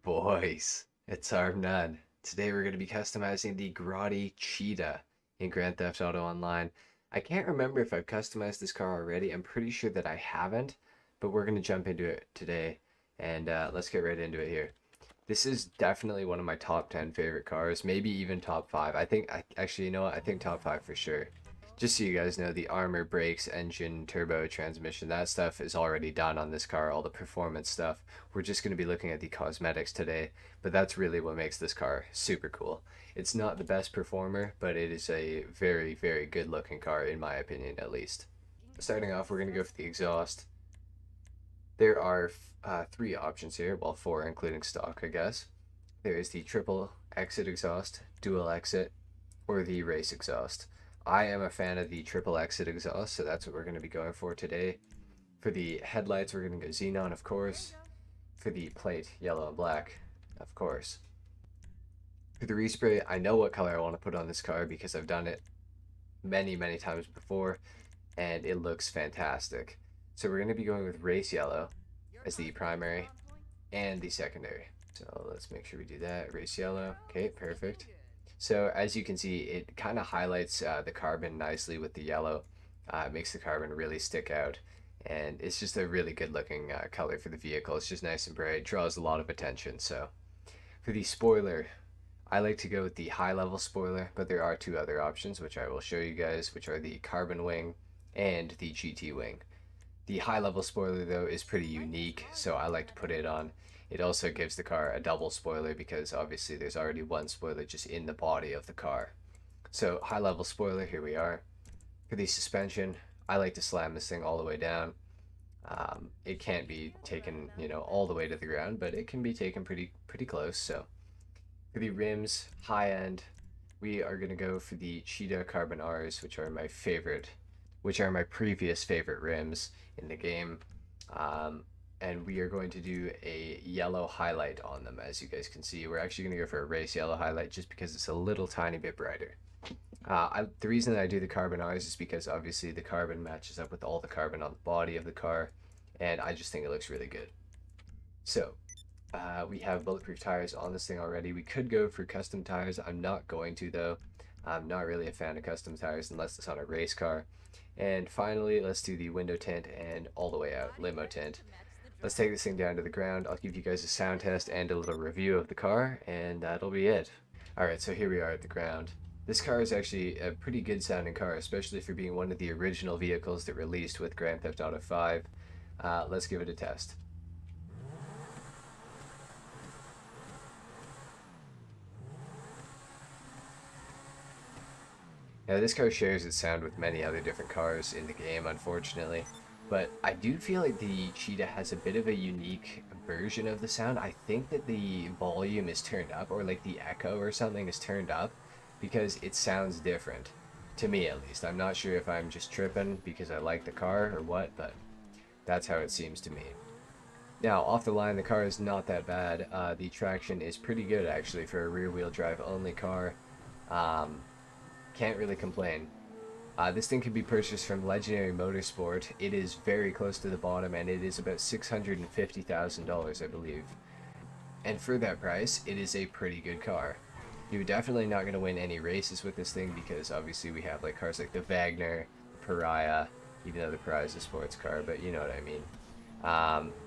boys? It's HarmNone. Today we're going to be customizing the Grotti Cheetah in Grand Theft Auto Online. I can't remember if I've customized this car already. I'm pretty sure that I haven't, but we're going to jump into it today, and let's get right into it here. This is definitely one of my top 10 favorite cars, maybe even top 5. Actually, you know what? I think top 5 for sure. Just so you guys know, the armor, brakes, engine, turbo, transmission, that stuff is already done on this car, all the performance stuff. We're just going to be looking at the cosmetics today, but that's really what makes this car super cool. It's not the best performer, but it is a very, very good looking car, in my opinion, at least. Starting off, we're going to go for the exhaust. There are three options here, well, four, including stock, I guess. There is the triple exit exhaust, dual exit, or the race exhaust. I am a fan of the triple exit exhaust, so that's what we're going to be going for today. For the headlights, we're going to go xenon, of course. For the plate, yellow and black, of course. For the respray, I know what color I want to put on this car because I've done it many, many times before, and it looks fantastic. So we're going to be going with race yellow as the primary and the secondary. So let's make sure we do that. Race yellow. Okay, perfect. So as you can see, it kind of highlights the carbon nicely with the yellow. It makes the carbon really stick out. And it's just a really good looking color for the vehicle. It's just nice and bright, draws a lot of attention. So for the spoiler, I like to go with the high level spoiler, but there are two other options, which I will show you guys, which are the carbon wing and the GT wing. The high level spoiler though is pretty unique, so I like to put it on. It also gives the car a double spoiler because obviously there's already one spoiler just in the body of the car. So high level spoiler, here we are. For the suspension, I like to slam this thing all the way down. It can't be taken, all the way to the ground, but it can be taken pretty close. So for the rims, high end, we are gonna go for the Cheetah Carbon R's, which are my favorite, which are my previous favorite rims in the game. And we are going to do a yellow highlight on them. As you guys can see, we're actually going to go for a race yellow highlight just because it's a little tiny bit brighter. The reason that I do the carbon R's is because obviously the carbon matches up with all the carbon on the body of the car, and I just think it looks really good. So we have bulletproof tires on this thing already. We could go for custom tires. I'm not going to though. I'm not really a fan of custom tires unless it's on a race car. And finally, let's do the window tint and all the way out limo tint. Let's take this thing down to the ground. I'll give you guys a sound test and a little review of the car, and that'll be it. Alright, so here we are at the ground. This car is actually a pretty good sounding car, especially for being one of the original vehicles that released with Grand Theft Auto 5. Let's give it a test. Now this car shares its sound with many other different cars in the game, unfortunately. But I do feel like the Cheetah has a bit of a unique version of the sound. I think that the volume is turned up, or like the echo or something is turned up, because it sounds different. To me at least. I'm not sure if I'm just tripping because I like the car or what, but that's how it seems to me. Now, off the line, the car is not that bad. The traction is pretty good actually for a rear-wheel drive only car. Can't really complain. This thing can be purchased from Legendary Motorsport. It is very close to the bottom, and it is about $650,000, I believe. And for that price, it is a pretty good car. You're definitely not going to win any races with this thing because obviously we have like cars like the Wagner, the Pariah, even though the Pariah is a sports car, but you know what I mean.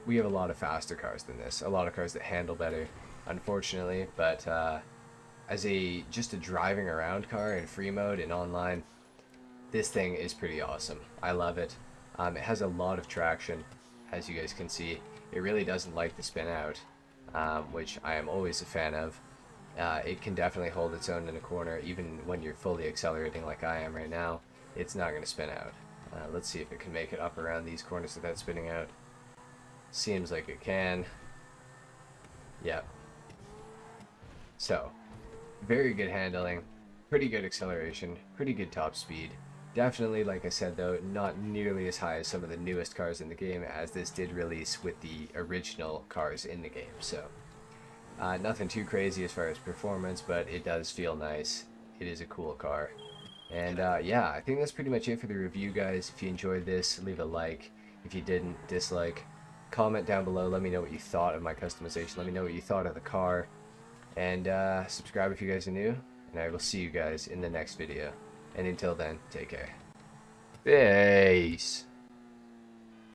We have a lot of faster cars than this, a lot of cars that handle better, unfortunately, but as just a driving around car in free mode and online, this thing is pretty awesome. I love it. It has a lot of traction, as you guys can see. It really doesn't like to spin out, which I am always a fan of. It can definitely hold its own in a corner, even when you're fully accelerating like I am right now. It's not going to spin out. Let's see if it can make it up around these corners without spinning out. Seems like it can. Yep. So, very good handling, pretty good acceleration, pretty good top speed. Definitely, like I said though, not nearly as high as some of the newest cars in the game, as this did release with the original cars in the game. So nothing too crazy as far as performance, but it does feel nice. It is a cool car. And yeah, I think that's pretty much it for the review, guys. If you enjoyed this, leave a like. If you didn't, dislike. comment down below. Let me know what you thought of my customization. Let me know what you thought of the car. And subscribe if you guys are new. And I will see you guys in the next video. And until then, take care. Peace.